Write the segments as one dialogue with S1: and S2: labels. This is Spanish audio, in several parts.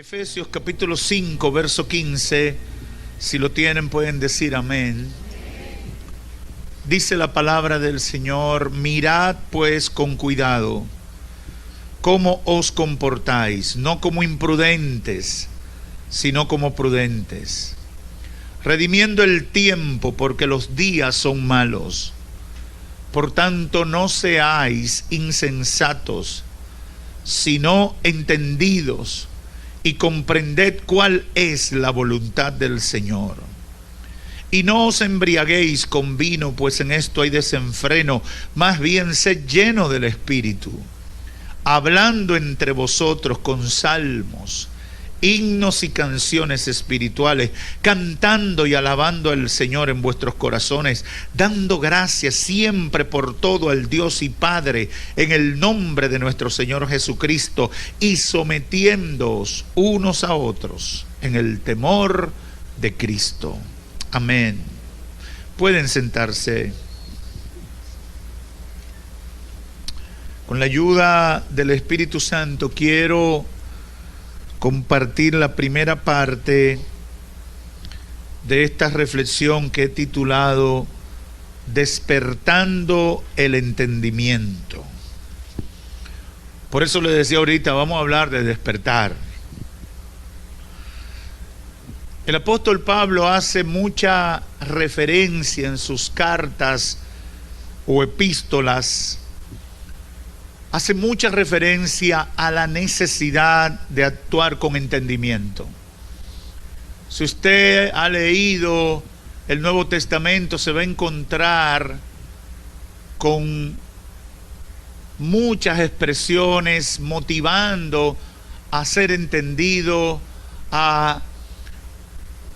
S1: Efesios capítulo 5, verso 15, si lo tienen pueden decir amén. Dice la palabra del Señor: mirad pues con cuidado cómo os comportáis, no como imprudentes, sino como prudentes, redimiendo el tiempo, porque los días son malos. Por tanto, no seáis insensatos, sino entendidos, y comprended cuál es la voluntad del Señor. Y no os embriaguéis con vino, pues en esto hay desenfreno, más bien sed lleno del Espíritu, hablando entre vosotros con salmos, himnos y canciones espirituales, cantando y alabando al Señor en vuestros corazones, dando gracias siempre por todo al Dios y Padre, en el nombre de nuestro Señor Jesucristo, y sometiéndoos unos a otros en el temor de Cristo. Amén. Pueden sentarse. Con la ayuda del Espíritu Santo quiero compartir la primera parte de esta reflexión que he titulado Despertando el entendimiento. Por eso le decía ahorita, vamos a hablar de despertar. El apóstol Pablo hace mucha referencia en sus cartas o epístolas, hace mucha referencia a la necesidad de actuar con entendimiento. Si usted ha leído el Nuevo Testamento, se va a encontrar con muchas expresiones motivando a ser entendido, a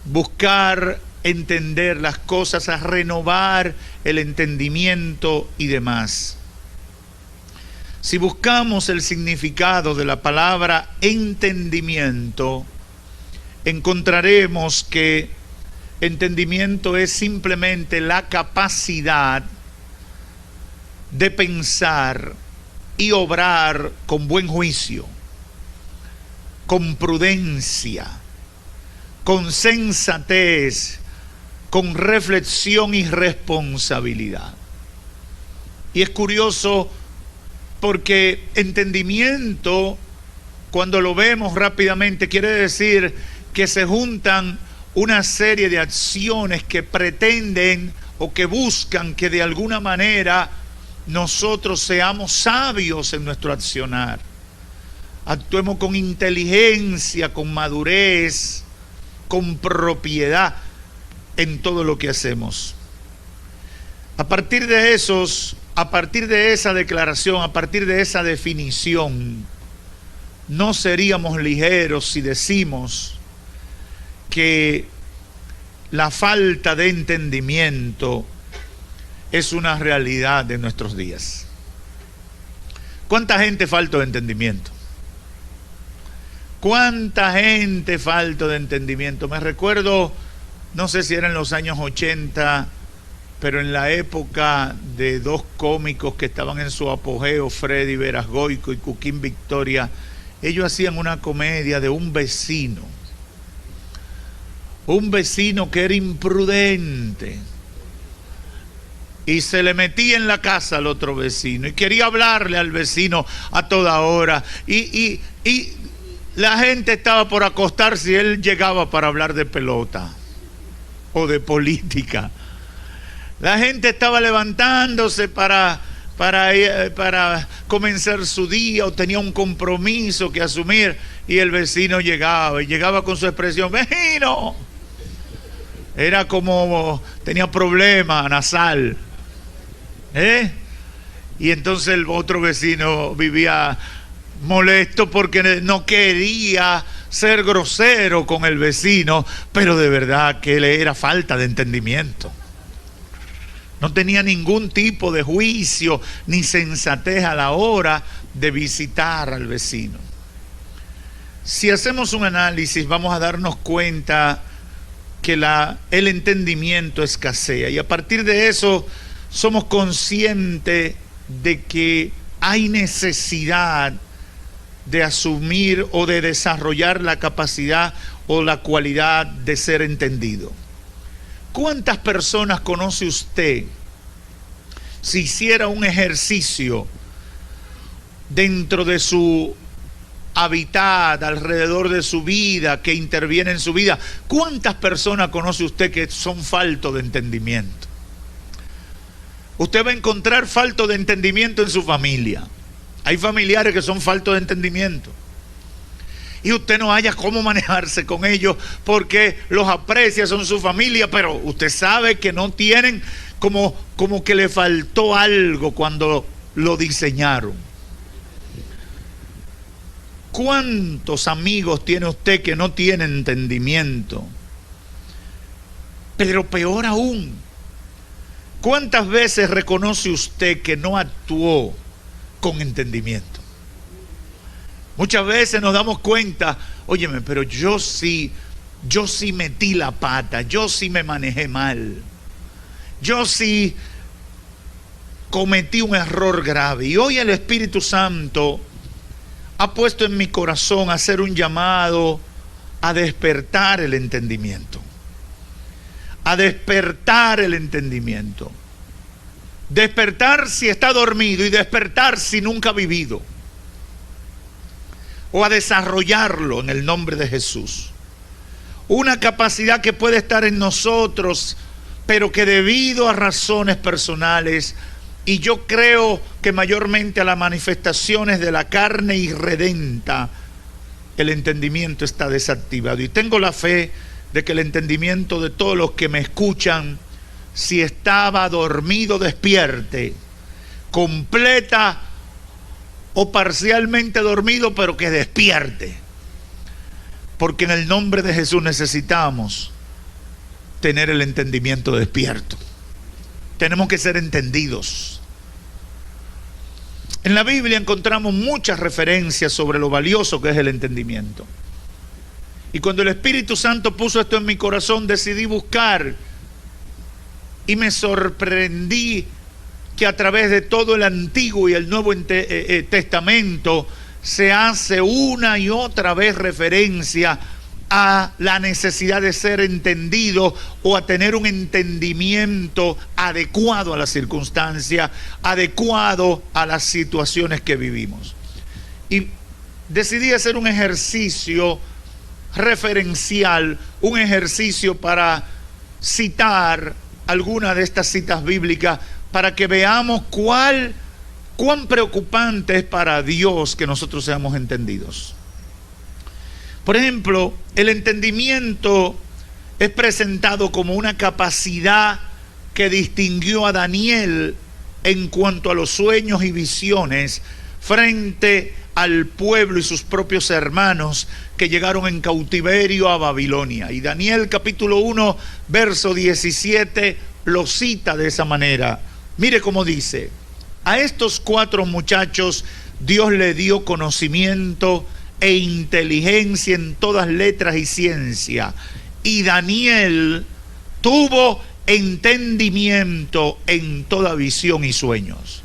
S1: buscar entender las cosas, a renovar el entendimiento y demás. Si buscamos el significado de la palabra entendimiento, encontraremos que entendimiento es simplemente la capacidad de pensar y obrar con buen juicio, con prudencia, con sensatez, con reflexión y responsabilidad. Y es curioso porque entendimiento, cuando lo vemos rápidamente, quiere decir que se juntan una serie de acciones que pretenden o que buscan que de alguna manera nosotros seamos sabios en nuestro accionar. Actuemos con inteligencia, con madurez, con propiedad en todo lo que hacemos. A partir de esa declaración, a partir de esa definición, no seríamos ligeros si decimos que la falta de entendimiento es una realidad de nuestros días. ¿Cuánta gente falta de entendimiento? ¿Cuánta gente falta de entendimiento? Me recuerdo, no sé si era en los años 80, pero en la época de dos cómicos que estaban en su apogeo, Freddy Verasgoico y Cuquín Victoria, ellos hacían una comedia de un vecino que era imprudente y se le metía en la casa al otro vecino y quería hablarle al vecino a toda hora y la gente estaba por acostarse y él llegaba para hablar de pelota o de política. La gente estaba levantándose para comenzar su día o tenía un compromiso que asumir y el vecino llegaba con su expresión, vecino. Era como, tenía problema nasal. Y entonces el otro vecino vivía molesto porque no quería ser grosero con el vecino, pero de verdad que le era falta de entendimiento. No tenía ningún tipo de juicio ni sensatez a la hora de visitar al vecino. Si hacemos un análisis, vamos a darnos cuenta que el entendimiento escasea. Y a partir de eso, somos conscientes de que hay necesidad de asumir o de desarrollar la capacidad o la cualidad de ser entendido. ¿Cuántas personas conoce usted, si hiciera un ejercicio dentro de su hábitat, alrededor de su vida, que interviene en su vida, cuántas personas conoce usted que son faltos de entendimiento? Usted va a encontrar falto de entendimiento en su familia. Hay familiares que son faltos de entendimiento y usted no haya cómo manejarse con ellos porque los aprecia, son su familia, pero usted sabe que no tienen, como que le faltó algo cuando lo diseñaron. ¿Cuántos amigos tiene usted que no tienen entendimiento? Pero peor aún, ¿cuántas veces reconoce usted que no actuó con entendimiento? Muchas veces nos damos cuenta, óyeme, pero yo sí metí la pata, yo sí me manejé mal, yo sí cometí un error grave. Y hoy el Espíritu Santo ha puesto en mi corazón hacer un llamado a despertar el entendimiento. A despertar el entendimiento. Despertar si está dormido y despertar si nunca ha vivido. O a desarrollarlo en el nombre de Jesús. Una capacidad que puede estar en nosotros, pero que debido a razones personales, y yo creo que mayormente a las manifestaciones de la carne irredenta, el entendimiento está desactivado. Y tengo la fe de que el entendimiento de todos los que me escuchan, si estaba dormido, despierte, completa o parcialmente dormido, pero que despierte. Porque en el nombre de Jesús necesitamos tener el entendimiento despierto. Tenemos que ser entendidos. En la Biblia encontramos muchas referencias sobre lo valioso que es el entendimiento. Y cuando el Espíritu Santo puso esto en mi corazón, decidí buscar y me sorprendí que a través de todo el Antiguo y el Nuevo Testamento se hace una y otra vez referencia a la necesidad de ser entendido o a tener un entendimiento adecuado a la circunstancia, adecuado a las situaciones que vivimos. Y decidí hacer un ejercicio referencial, un ejercicio para citar algunas de estas citas bíblicas para que veamos cuán preocupante es para Dios que nosotros seamos entendidos. Por ejemplo, el entendimiento es presentado como una capacidad que distinguió a Daniel en cuanto a los sueños y visiones frente al pueblo y sus propios hermanos que llegaron en cautiverio a Babilonia. Y Daniel capítulo 1, verso 17 lo cita de esa manera. Mire cómo dice: a estos 4 muchachos Dios le dio conocimiento e inteligencia en todas letras y ciencia, y Daniel tuvo entendimiento en toda visión y sueños.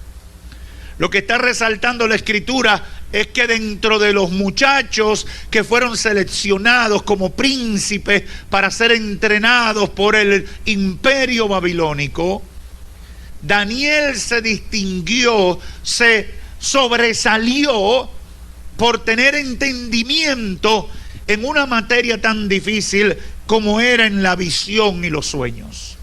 S1: Lo que está resaltando la Escritura es que dentro de los muchachos que fueron seleccionados como príncipes para ser entrenados por el imperio babilónico, Daniel se distinguió, se sobresalió por tener entendimiento en una materia tan difícil como era en la visión y los sueños.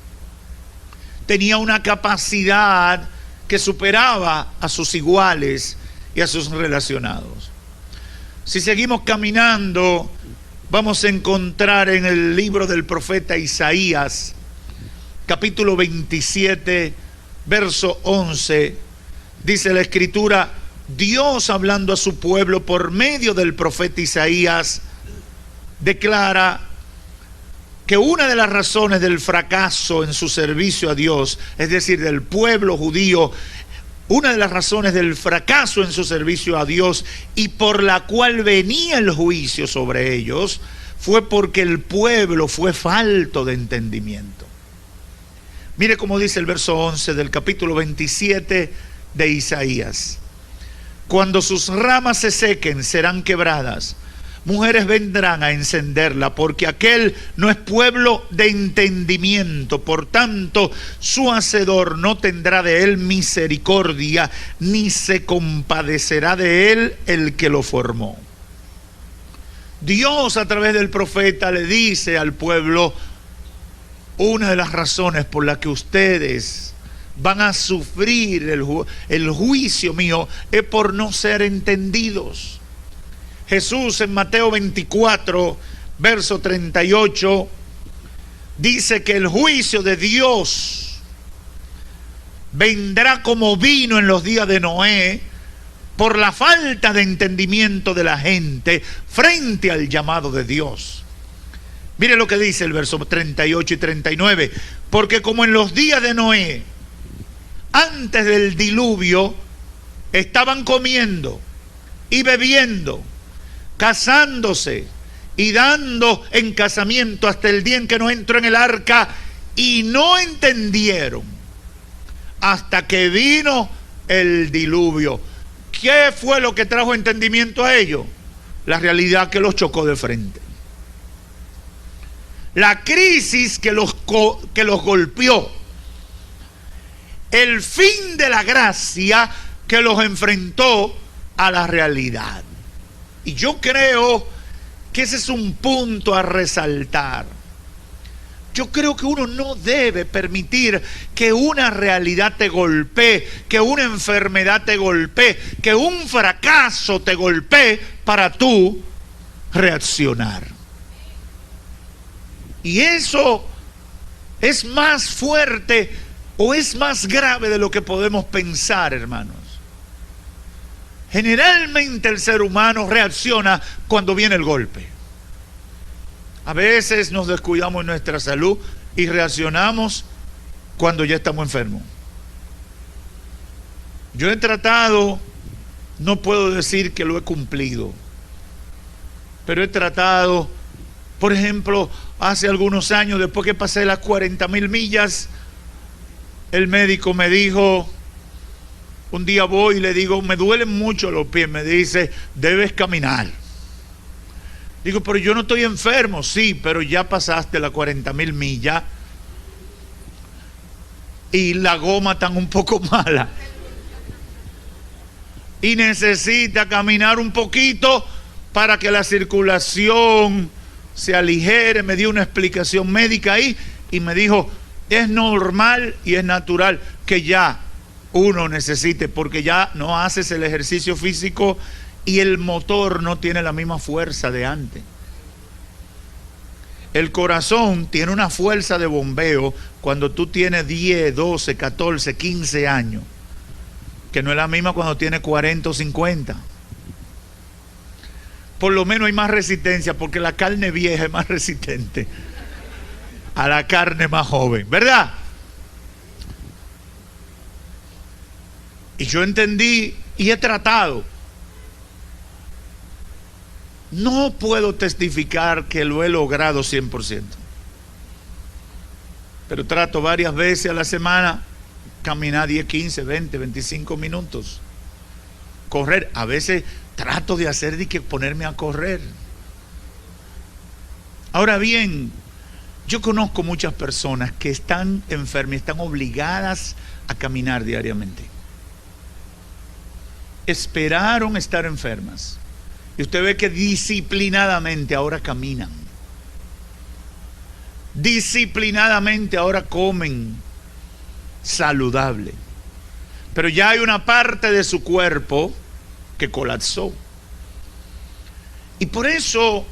S1: Tenía una capacidad que superaba a sus iguales y a sus relacionados. Si seguimos caminando, vamos a encontrar en el libro del profeta Isaías, capítulo 27, verso 11, dice la Escritura: Dios, hablando a su pueblo por medio del profeta Isaías, declara que una de las razones del fracaso en su servicio a Dios, es decir, del pueblo judío, una de las razones del fracaso en su servicio a Dios y por la cual venía el juicio sobre ellos, fue porque el pueblo fue falto de entendimiento. Mire cómo dice el verso 11 del capítulo 27 de Isaías: Cuando sus ramas se sequen, serán quebradas. Mujeres vendrán a encenderla, porque aquel no es pueblo de entendimiento. Por tanto, su hacedor no tendrá de él misericordia, ni se compadecerá de él el que lo formó. Dios, a través del profeta, le dice al pueblo: una de las razones por las que ustedes van a sufrir el juicio mío es por no ser entendidos. Jesús en Mateo 24, verso 38, dice que el juicio de Dios vendrá como vino en los días de Noé por la falta de entendimiento de la gente frente al llamado de Dios. Mire lo que dice el verso 38 y 39. Porque como en los días de Noé, antes del diluvio, estaban comiendo y bebiendo, casándose y dando en casamiento hasta el día en que no entró en el arca, y no entendieron hasta que vino el diluvio. ¿Qué fue lo que trajo entendimiento a ellos? La realidad que los chocó de frente. La crisis que los golpeó. El fin de la gracia que los enfrentó a la realidad. Y yo creo que ese es un punto a resaltar. Yo creo que uno no debe permitir que una realidad te golpee, que una enfermedad te golpee, que un fracaso te golpee para tú reaccionar. Y eso es más fuerte o es más grave de lo que podemos pensar, hermanos. Generalmente el ser humano reacciona cuando viene el golpe. A veces nos descuidamos en nuestra salud y reaccionamos cuando ya estamos enfermos. Yo he tratado, no puedo decir que lo he cumplido, pero he tratado, por ejemplo, hace algunos años, después que pasé las 40,000 millas, el médico me dijo, un día voy y le digo, me duelen mucho los pies, me dice, debes caminar. Digo, pero yo no estoy enfermo. Sí, pero ya pasaste las 40,000 millas y la goma está un poco mala y necesita caminar un poquito para que la circulación se aligere. Me dio una explicación médica ahí y me dijo, es normal y es natural que ya uno necesite, porque ya no haces el ejercicio físico y el motor no tiene la misma fuerza de antes. El corazón tiene una fuerza de bombeo cuando tú tienes 10, 12, 14, 15 años, que no es la misma cuando tienes 40 o 50. Por lo menos hay más resistencia, porque la carne vieja es más resistente a la carne más joven, ¿verdad? Y yo entendí y he tratado. No puedo testificar que lo he logrado 100%. Pero trato varias veces a la semana caminar 10, 15, 20, 25 minutos. Correr. A veces trato de hacer de que ponerme a correr. Ahora bien, yo conozco muchas personas que están enfermas, están obligadas a caminar diariamente. Esperaron estar enfermas. Y usted ve que disciplinadamente ahora caminan. Disciplinadamente ahora comen saludable. Pero ya hay una parte de su cuerpo que colapsó. Y por eso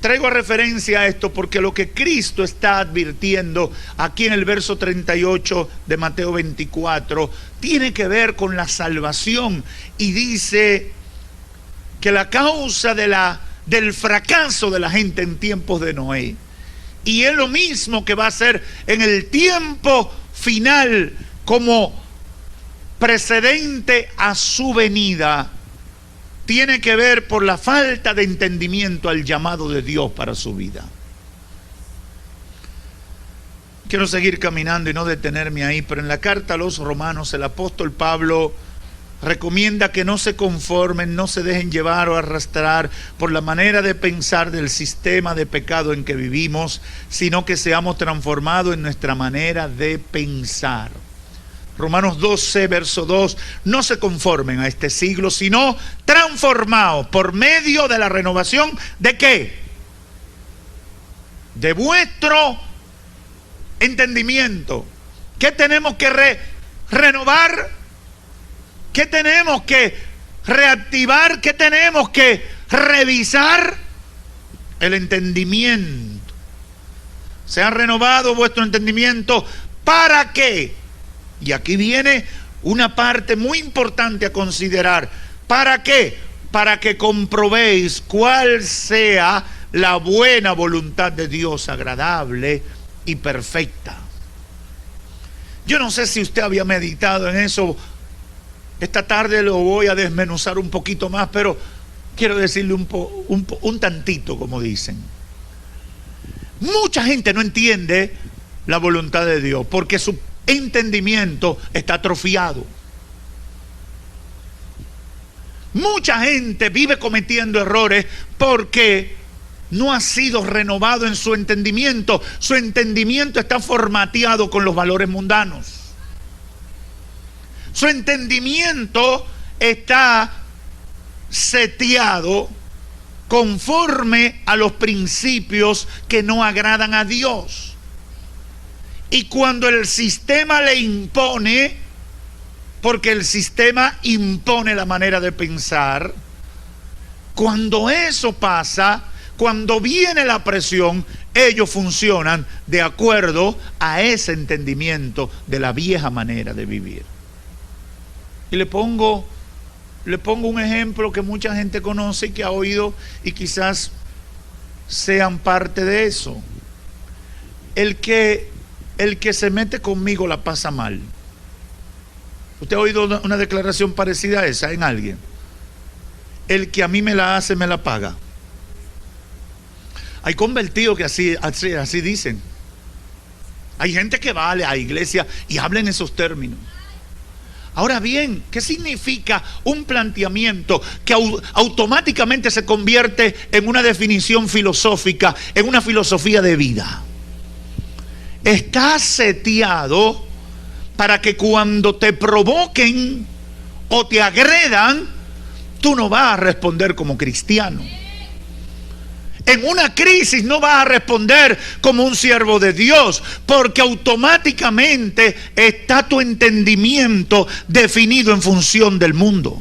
S1: traigo a referencia a esto, porque lo que Cristo está advirtiendo aquí en el verso 38 de Mateo 24 tiene que ver con la salvación, y dice que la causa del fracaso de la gente en tiempos de Noé, y es lo mismo que va a ser en el tiempo final como precedente a su venida, tiene que ver por la falta de entendimiento al llamado de Dios para su vida. Quiero seguir caminando y no detenerme ahí, pero en la carta a los Romanos el apóstol Pablo recomienda que no se conformen, no se dejen llevar o arrastrar por la manera de pensar del sistema de pecado en que vivimos, sino que seamos transformados en nuestra manera de pensar. Romanos 12, verso 2, no se conformen a este siglo, sino transformados por medio de la renovación, ¿de qué? De vuestro entendimiento. ¿Qué tenemos que renovar? ¿Qué tenemos que reactivar? ¿Qué tenemos que revisar? El entendimiento. Se ha renovado vuestro entendimiento. ¿Para qué? Y aquí viene una parte muy importante a considerar. ¿Para qué? Para que comprobéis cuál sea la buena voluntad de Dios, agradable y perfecta. Yo no sé si usted había meditado en eso. Esta tarde lo voy a desmenuzar un poquito más, pero quiero decirle un tantito, como dicen. Mucha gente no entiende la voluntad de Dios porque su entendimiento está atrofiado. Mucha gente vive cometiendo errores porque no ha sido renovado en su entendimiento. Su entendimiento está formateado con los valores mundanos. Su entendimiento está seteado conforme a los principios que no agradan a Dios. Y cuando el sistema le impone, porque el sistema impone la manera de pensar, cuando eso pasa, cuando viene la presión, ellos funcionan de acuerdo a ese entendimiento de la vieja manera de vivir. Y le pongo un ejemplo que mucha gente conoce y que ha oído y quizás sean parte de eso. El que se mete conmigo la pasa mal. ¿Usted ha oído una declaración parecida a esa en alguien? El que a mí me la hace, me la paga. Hay convertidos que así dicen. Hay gente que va a la iglesia y habla en esos términos. Ahora bien, ¿qué significa un planteamiento que automáticamente se convierte en una definición filosófica, en una filosofía de vida? Está seteado para que cuando te provoquen o te agredan, tú no vas a responder como cristiano. En una crisis no vas a responder como un siervo de Dios, porque automáticamente está tu entendimiento definido en función del mundo.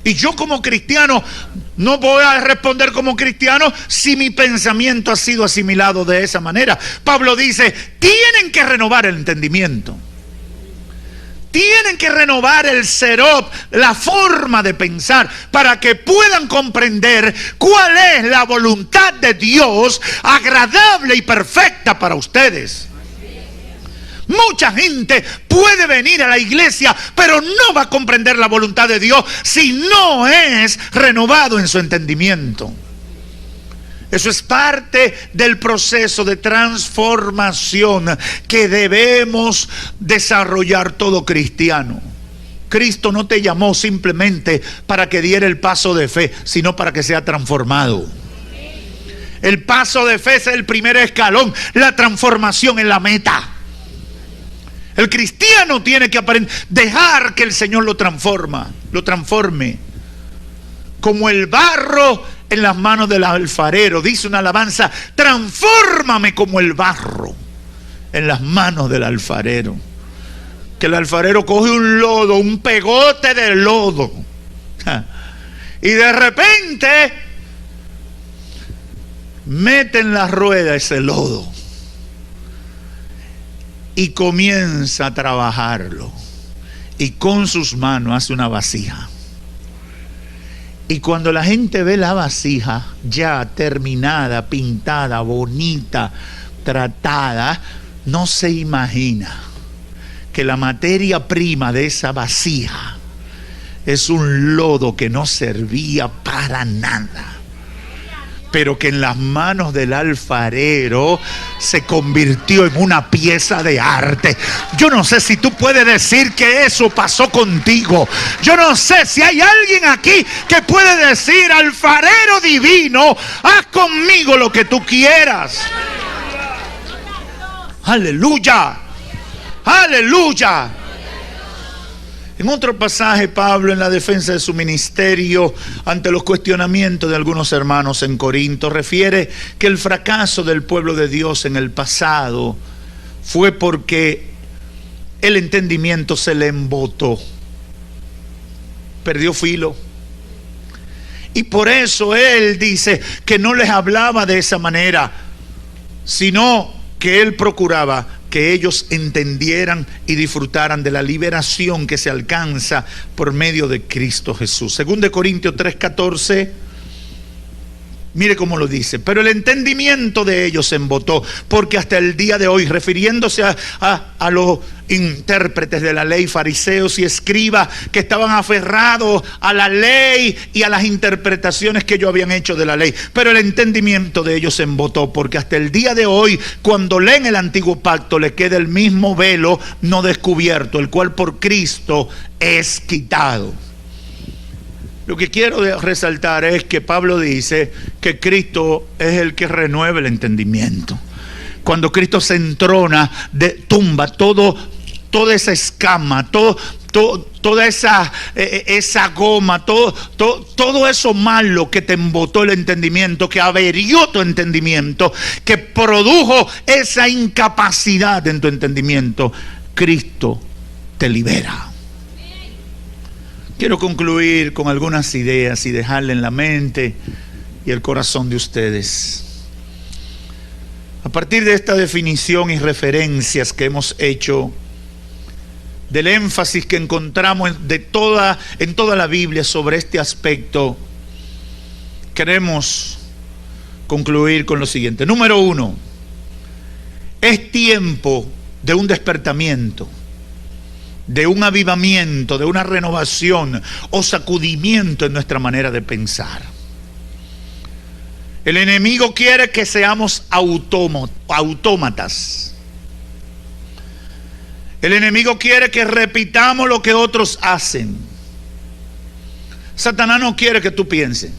S1: Y yo como cristiano no voy a responder como cristiano si mi pensamiento ha sido asimilado de esa manera. Pablo dice, tienen que renovar el entendimiento. Tienen que renovar el serop, la forma de pensar, para que puedan comprender cuál es la voluntad de Dios agradable y perfecta para ustedes. Mucha gente puede venir a la iglesia, pero no va a comprender la voluntad de Dios si no es renovado en su entendimiento. Eso es parte del proceso de transformación que debemos desarrollar todo cristiano. Cristo no te llamó simplemente para que diera el paso de fe, sino para que sea transformado. El paso de fe es el primer escalón, la transformación es la meta. El cristiano tiene que aprender, dejar que el Señor lo transforme, como el barro en las manos del alfarero. Dice una alabanza, transfórmame como el barro en las manos del alfarero. Que el alfarero coge un lodo, un pegote de lodo, y de repente mete en la rueda ese lodo y comienza a trabajarlo, y con sus manos hace una vasija. Y cuando la gente ve la vasija ya terminada, pintada, bonita, tratada, no se imagina que la materia prima de esa vasija es un lodo que no servía para nada. pero que en las manos del alfarero se convirtió en una pieza de arte. Yo no sé si tú puedes decir que eso pasó contigo. Yo no sé si hay alguien aquí que puede decir: alfarero divino, haz conmigo lo que tú quieras. Aleluya, aleluya. En otro pasaje, Pablo, en la defensa de su ministerio ante los cuestionamientos de algunos hermanos en Corinto, refiere que el fracaso del pueblo de Dios en el pasado fue porque el entendimiento se le embotó, perdió filo. Y por eso él dice que no les hablaba de esa manera, sino que él procuraba que ellos entendieran y disfrutaran de la liberación que se alcanza por medio de Cristo Jesús. Según de Corintios 3:14, mire cómo lo dice: pero el entendimiento de ellos se embotó, porque hasta el día de hoy, refiriéndose a los intérpretes de la ley, fariseos y escribas, que estaban aferrados a la ley y a las interpretaciones que ellos habían hecho de la ley, pero el entendimiento de ellos se embotó, porque hasta el día de hoy, cuando leen el antiguo pacto, les queda el mismo velo no descubierto, el cual por Cristo es quitado. Lo que quiero resaltar es que Pablo dice que Cristo es el que renueva el entendimiento. Cuando Cristo se entrona, tumba toda esa escama, toda esa goma, todo eso malo que te embotó el entendimiento, que averió tu entendimiento, que produjo esa incapacidad en tu entendimiento. Cristo te libera. Quiero concluir con algunas ideas y dejarle en la mente y el corazón de ustedes. A partir de esta definición y referencias que hemos hecho, del énfasis que encontramos en toda la Biblia sobre este aspecto, queremos concluir con lo siguiente. Número 1, es tiempo de un despertamiento, de un avivamiento, de una renovación o sacudimiento en nuestra manera de pensar. El enemigo quiere que seamos autómatas. El enemigo quiere que repitamos lo que otros hacen. Satanás no quiere que tú pienses.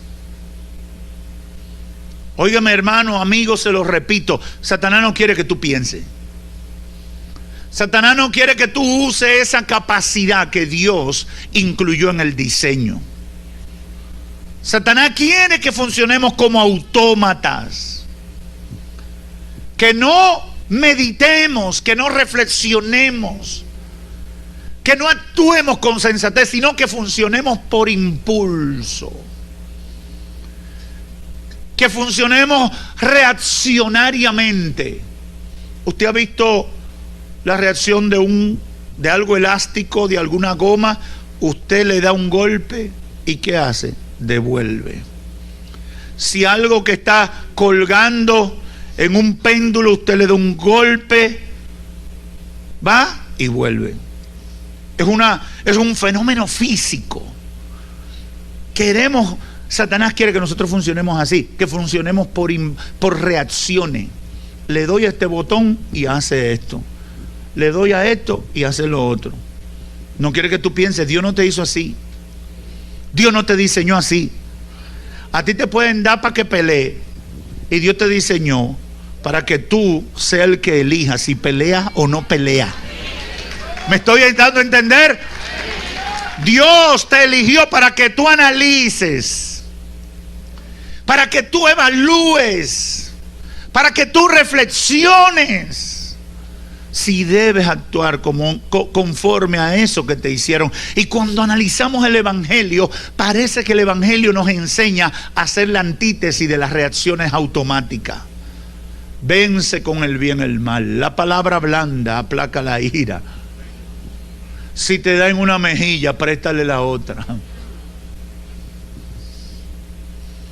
S1: Óigame, hermano, amigo, se lo repito: Satanás no quiere que tú pienses. Satanás no quiere que tú uses esa capacidad que Dios incluyó en el diseño. Satanás quiere que funcionemos como autómatas, que no meditemos, que no reflexionemos, que no actuemos con sensatez, sino que funcionemos por impulso, que funcionemos reaccionariamente. ¿Usted ha visto la reacción de algo elástico, de alguna goma? Usted le da un golpe y ¿qué hace? Devuelve. Si algo que está colgando en un péndulo, usted le da un golpe, va y vuelve. Es un fenómeno físico. Satanás quiere que nosotros funcionemos así, que funcionemos por reacciones. Le doy a este botón y hace esto. Le doy a esto y hace lo otro. No quiere que tú pienses: Dios no te hizo así. Dios no te diseñó así. A ti te pueden dar para que pelees, y Dios te diseñó para que tú seas el que elijas si peleas o no peleas. ¿Me estoy dando a entender? Dios te eligió para que tú analices, para que tú evalúes, para que tú reflexiones si debes actuar conforme a eso que te hicieron. Y cuando analizamos el Evangelio, parece que el Evangelio nos enseña a hacer la antítesis de las reacciones automáticas. Vence con el bien el mal. La palabra blanda aplaca la ira. Si te da en una mejilla, préstale la otra.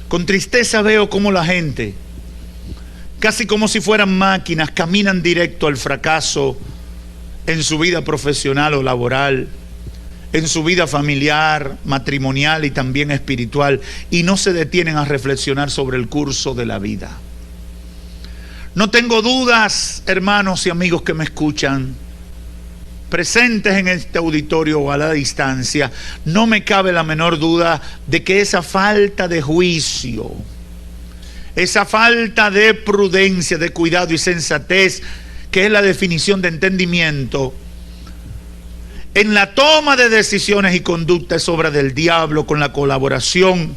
S1: Con tristeza veo cómo la gente, casi como si fueran máquinas, caminan directo al fracaso en su vida profesional o laboral, en su vida familiar, matrimonial y también espiritual, y no se detienen a reflexionar sobre el curso de la vida. No tengo dudas, hermanos y amigos que me escuchan, presentes en este auditorio o a la distancia, no me cabe la menor duda de que esa falta de juicio, esa falta de prudencia, de cuidado y sensatez, que es la definición de entendimiento, en la toma de decisiones y conducta es obra del diablo, con la colaboración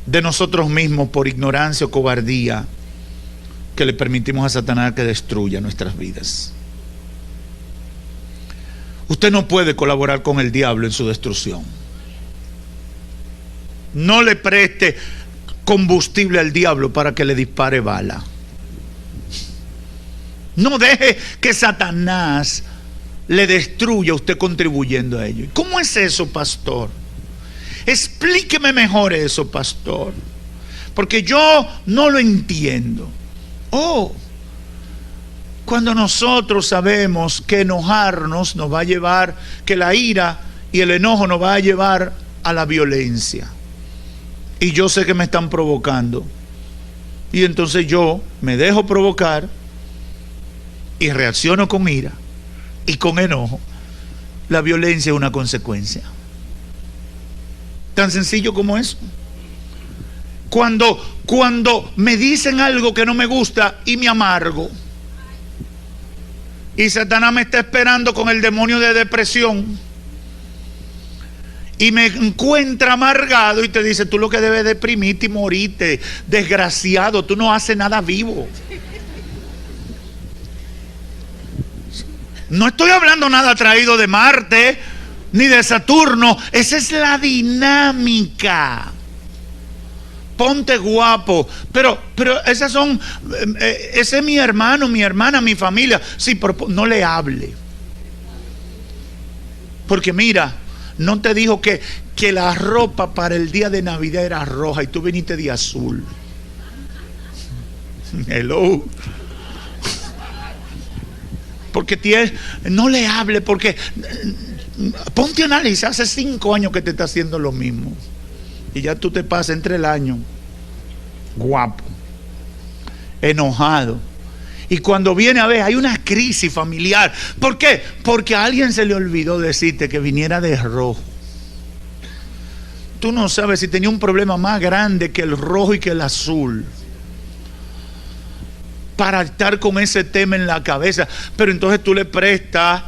S1: de nosotros mismos por ignorancia o cobardía, que le permitimos a Satanás que destruya nuestras vidas. Usted no puede colaborar con el diablo en su destrucción. No le preste combustible al diablo para que le dispare bala. No deje que Satanás le destruya a usted contribuyendo a ello. ¿Cómo es eso, pastor? Explíqueme mejor eso, pastor, porque yo no lo entiendo. Cuando nosotros sabemos que enojarnos nos va a llevar, que la ira y el enojo nos va a llevar a la violencia, y yo sé que me están provocando, y entonces yo me dejo provocar y reacciono con ira y con enojo, la violencia es una consecuencia. Tan sencillo como eso. Cuando me dicen algo que no me gusta y me amargo, y Satanás me está esperando con el demonio de depresión y me encuentra amargado y te dice: tú lo que debes deprimirte y morirte, desgraciado, tú no haces nada vivo. No estoy hablando nada traído de Marte ni de Saturno. Esa es la dinámica. Ponte guapo. Pero esas son, ese es mi hermano, mi hermana, mi familia. Sí, pero no le hable. Porque mira, no te dijo que la ropa para el día de Navidad era roja y tú viniste de azul. Hello. Porque no le hable, porque ponte a analizar, hace 5 años que te está haciendo lo mismo y ya tú te pasas entre el año guapo, enojado, y cuando viene a ver hay una crisis familiar. ¿Por qué? Porque a alguien se le olvidó decirte que viniera de rojo. Tú no sabes si tenía un problema más grande que el rojo y que el azul para estar con ese tema en la cabeza. Pero entonces tú le prestas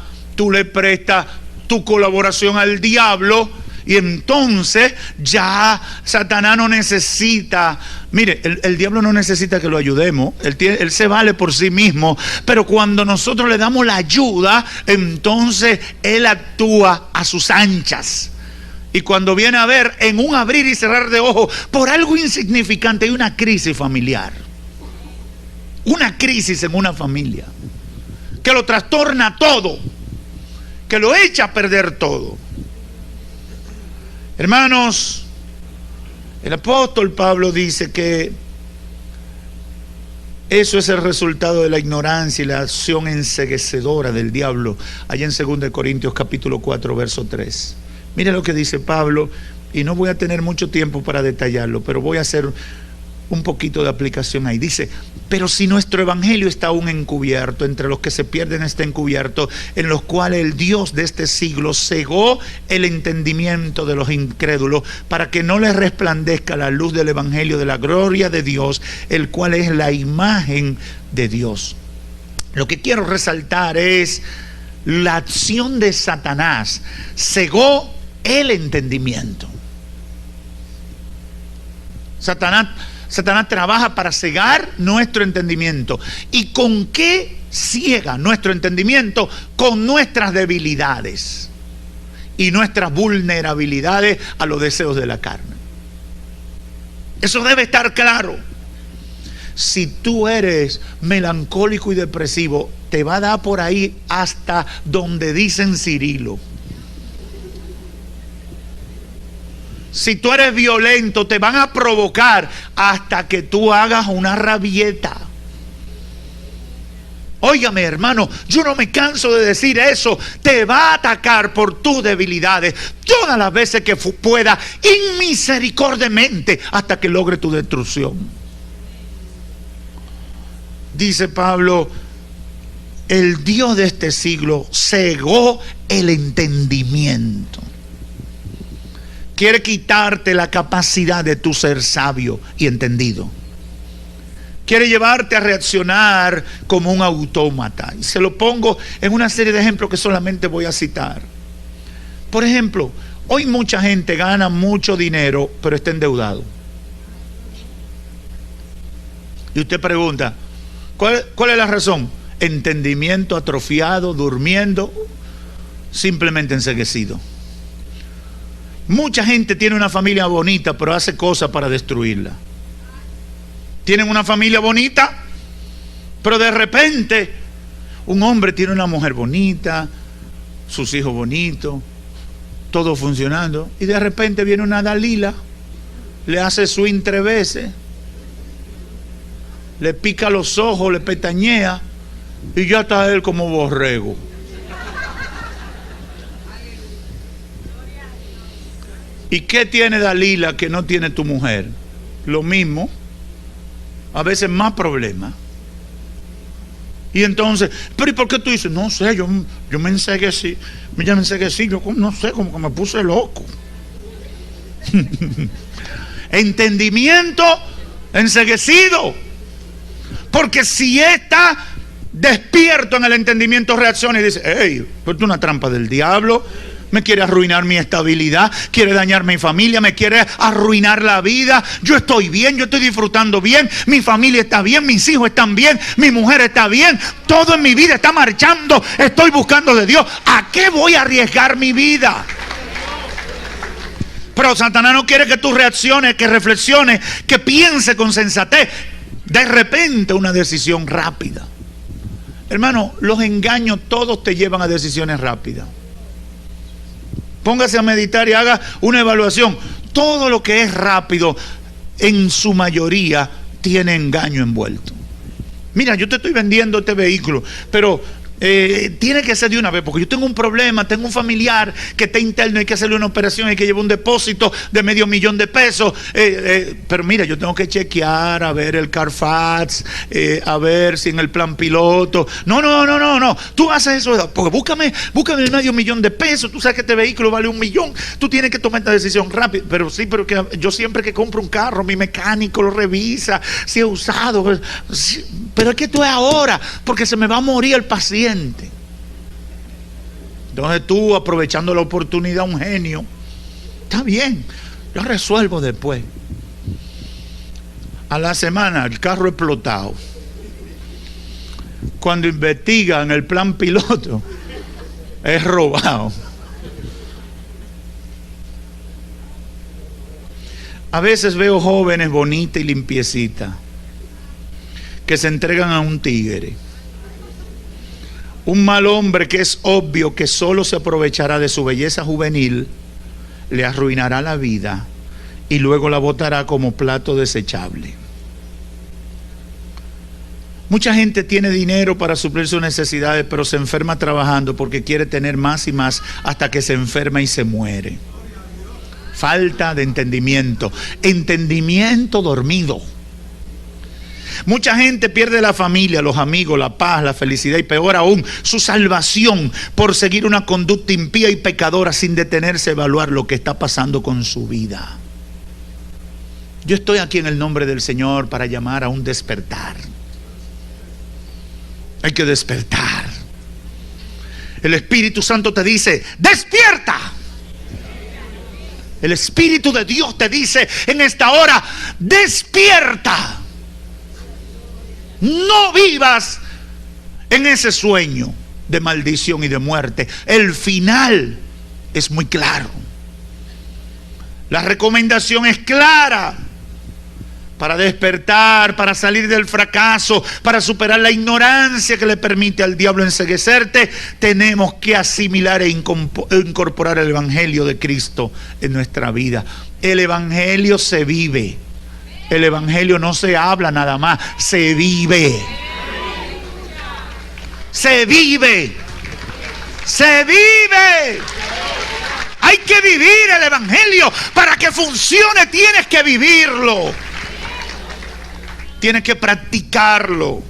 S1: tu colaboración al diablo, y entonces ya Satanás no necesita. Mire, el diablo no necesita que lo ayudemos, él se vale por sí mismo, pero cuando nosotros le damos la ayuda, entonces él actúa a sus anchas. Y cuando viene a ver, en un abrir y cerrar de ojos, por algo insignificante, hay una crisis familiar. Una crisis en una familia que lo trastorna todo, que lo echa a perder todo. Hermanos, el apóstol Pablo dice que eso es el resultado de la ignorancia y la acción enceguecedora del diablo, allá en 2 Corintios capítulo 4 verso 3. Mire lo que dice Pablo, y no voy a tener mucho tiempo para detallarlo, pero voy a hacer un poquito de aplicación ahí. Dice: pero si nuestro evangelio está aún encubierto, entre los que se pierden está encubierto, en los cuales el Dios de este siglo cegó el entendimiento de los incrédulos, para que no les resplandezca la luz del evangelio de la gloria de Dios, el cual es la imagen de Dios. Lo que quiero resaltar es la acción de Satanás. Cegó el entendimiento. Satanás trabaja para cegar nuestro entendimiento. ¿Y con qué ciega nuestro entendimiento? Con nuestras debilidades y nuestras vulnerabilidades a los deseos de la carne. Eso debe estar claro. Si tú eres melancólico y depresivo, te va a dar por ahí hasta donde dicen Cirilo. Si tú eres violento, te van a provocar hasta que tú hagas una rabieta. Óigame, hermano, yo no me canso de decir eso. Te va a atacar por tus debilidades todas las veces que pueda, inmisericordiamente, hasta que logre tu destrucción. Dice Pablo, el Dios de este siglo cegó el entendimiento. Quiere quitarte la capacidad de tu ser sabio y entendido. Quiere llevarte a reaccionar como un autómata. Y se lo pongo en una serie de ejemplos que solamente voy a citar. Por ejemplo, hoy mucha gente gana mucho dinero, pero está endeudado. Y usted pregunta, ¿cuál es la razón? Entendimiento atrofiado, durmiendo, simplemente enceguecido. Mucha gente tiene una familia bonita, pero hace cosas para destruirla. Tienen una familia bonita, pero de repente un hombre tiene una mujer bonita, sus hijos bonitos, todo funcionando, y de repente viene una Dalila, le hace swing 3 veces, le pica los ojos, le pestañea, y ya está él como borrego. ¿Y qué tiene Dalila que no tiene tu mujer? Lo mismo, a veces más problemas. Y entonces, pero ¿y por qué tú dices? No sé, yo me enceguecí, yo no sé, como que me puse loco. Entendimiento enceguecido. Porque si está despierto en el entendimiento, reacciona y dice, hey, esto es una trampa del diablo. Me quiere arruinar mi estabilidad, quiere dañar mi familia, me quiere arruinar la vida. Yo estoy bien, yo estoy disfrutando bien, mi familia está bien, mis hijos están bien, mi mujer está bien, todo en mi vida está marchando, estoy buscando de Dios. ¿A qué voy a arriesgar mi vida? Pero Satanás no quiere que tú reacciones, que reflexiones, que pienses con sensatez. De repente una decisión rápida. Hermano, los engaños todos te llevan a decisiones rápidas. Póngase a meditar y haga una evaluación. Todo lo que es rápido, en su mayoría, tiene engaño envuelto. Mira, yo te estoy vendiendo este vehículo, pero tiene que ser de una vez, porque yo tengo un problema, tengo un familiar que está interno, hay que hacerle una operación, hay que llevar un depósito de $500,000 de pesos. Pero mira, yo tengo que chequear, a ver el Carfax, a ver si en el plan piloto. No. Tú haces eso, porque búscame el $500,000 de pesos. Tú sabes que este vehículo vale $1,000,000. Tú tienes que tomar esta decisión rápido. Pero sí, pero que yo siempre que compro un carro, mi mecánico lo revisa, si es usado. Pero es que tú es ahora, porque se me va a morir el paciente. Entonces tú, aprovechando la oportunidad, un genio, está bien, yo resuelvo después. A la semana el carro explotado. Cuando investigan el plan piloto, es robado. A veces veo jóvenes bonitas y limpiecitas que se entregan a un tigre. Un mal hombre que es obvio que solo se aprovechará de su belleza juvenil, le arruinará la vida y luego la botará como plato desechable. Mucha gente tiene dinero para suplir sus necesidades, pero se enferma trabajando porque quiere tener más y más hasta que se enferma y se muere. Falta de entendimiento. Entendimiento dormido. Mucha gente pierde la familia, los amigos, la paz, la felicidad y peor aún, su salvación por seguir una conducta impía y pecadora sin detenerse a evaluar lo que está pasando con su vida. Yo estoy aquí en el nombre del Señor para llamar a un despertar. Hay que despertar. El Espíritu Santo te dice, ¡despierta! El Espíritu de Dios te dice en esta hora, ¡despierta! No vivas en ese sueño de maldición y de muerte. El final es muy claro. La recomendación es clara. Para despertar, para salir del fracaso, para superar la ignorancia que le permite al diablo enceguecerte, tenemos que asimilar e incorporar el Evangelio de Cristo en nuestra vida. El Evangelio se vive. El Evangelio no se habla nada más, se vive. Se vive. Se vive. Hay que vivir el Evangelio. Para que funcione tienes que vivirlo. Tienes que practicarlo.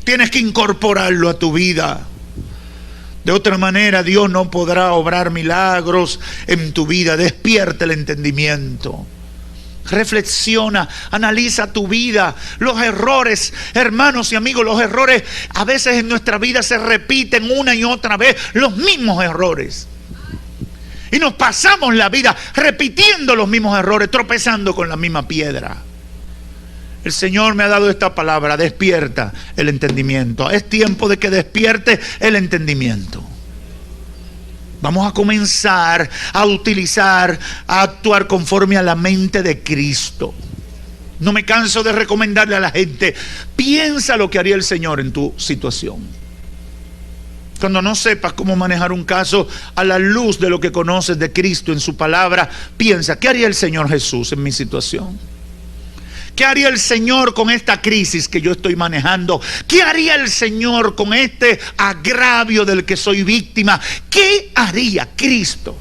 S1: Tienes que incorporarlo a tu vida. De otra manera, Dios no podrá obrar milagros en tu vida. Despierta el entendimiento. Reflexiona, analiza tu vida. Los errores, hermanos y amigos, los errores a veces en nuestra vida se repiten una y otra vez. Los mismos errores. Y nos pasamos la vida repitiendo los mismos errores, tropezando con la misma piedra. El Señor me ha dado esta palabra: despierta el entendimiento. Es tiempo de que despierte el entendimiento. Vamos a comenzar a utilizar, a actuar conforme a la mente de Cristo. No me canso de recomendarle a la gente: piensa lo que haría el Señor en tu situación. Cuando no sepas cómo manejar un caso a la luz de lo que conoces de Cristo en su palabra, piensa: ¿qué haría el Señor Jesús en mi situación? ¿Qué haría el Señor con esta crisis que yo estoy manejando? ¿Qué haría el Señor con este agravio del que soy víctima? ¿Qué haría Cristo?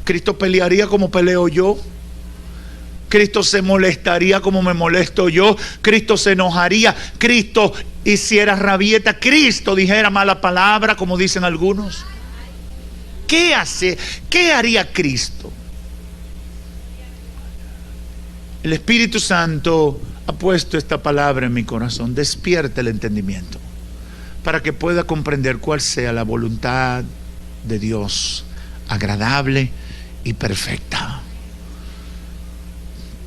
S1: ¿Cristo pelearía como peleo yo? ¿Cristo se molestaría como me molesto yo? ¿Cristo se enojaría? ¿Cristo hiciera rabieta? ¿Cristo dijera mala palabra, como dicen algunos? ¿Qué hace? ¿Qué haría Cristo? El Espíritu Santo ha puesto esta palabra en mi corazón: despierta el entendimiento, para que pueda comprender cuál sea la voluntad de Dios, agradable y perfecta.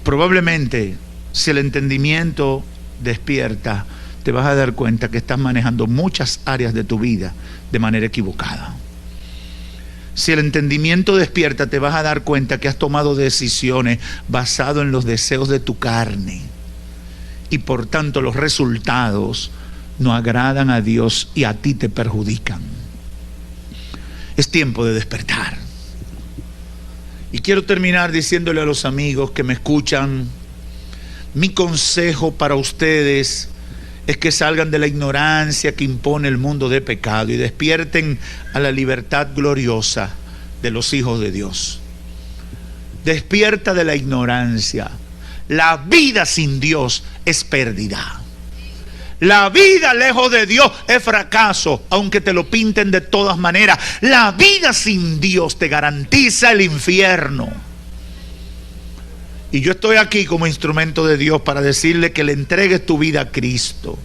S1: Probablemente, si el entendimiento despierta, te vas a dar cuenta que estás manejando muchas áreas de tu vida de manera equivocada. Si el entendimiento despierta, te vas a dar cuenta que has tomado decisiones basadas en los deseos de tu carne. Y por tanto los resultados no agradan a Dios y a ti te perjudican. Es tiempo de despertar. Y quiero terminar diciéndole a los amigos que me escuchan: mi consejo para ustedes es que salgan de la ignorancia que impone el mundo de pecado y despierten a la libertad gloriosa de los hijos de Dios. Despierta de la ignorancia. La vida sin Dios es pérdida. La vida lejos de Dios es fracaso, aunque te lo pinten de todas maneras. La vida sin Dios te garantiza el infierno. Y yo estoy aquí como instrumento de Dios para decirle que le entregues tu vida a Cristo.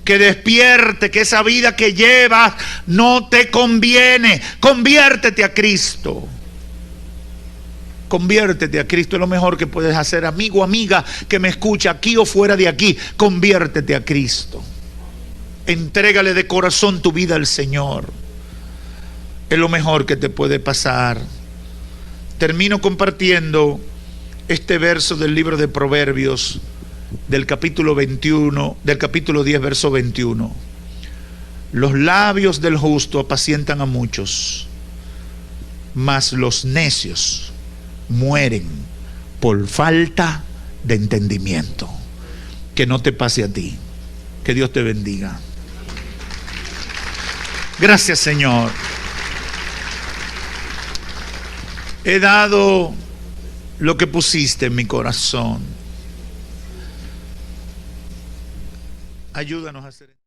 S1: Que despierte, que esa vida que llevas no te conviene. Conviértete a Cristo. Conviértete a Cristo, es lo mejor que puedes hacer, amigo, amiga, que me escucha aquí o fuera de aquí. Conviértete a Cristo. Entrégale de corazón tu vida al Señor. Es lo mejor que te puede pasar. Termino compartiendo este verso del libro de Proverbios, del capítulo 21, del capítulo 10, verso 21. Los labios del justo apacientan a muchos, mas los necios mueren por falta de entendimiento. Que no te pase a ti. Que Dios te bendiga. Gracias, Señor. He dado lo que pusiste en mi corazón. Ayúdanos a hacer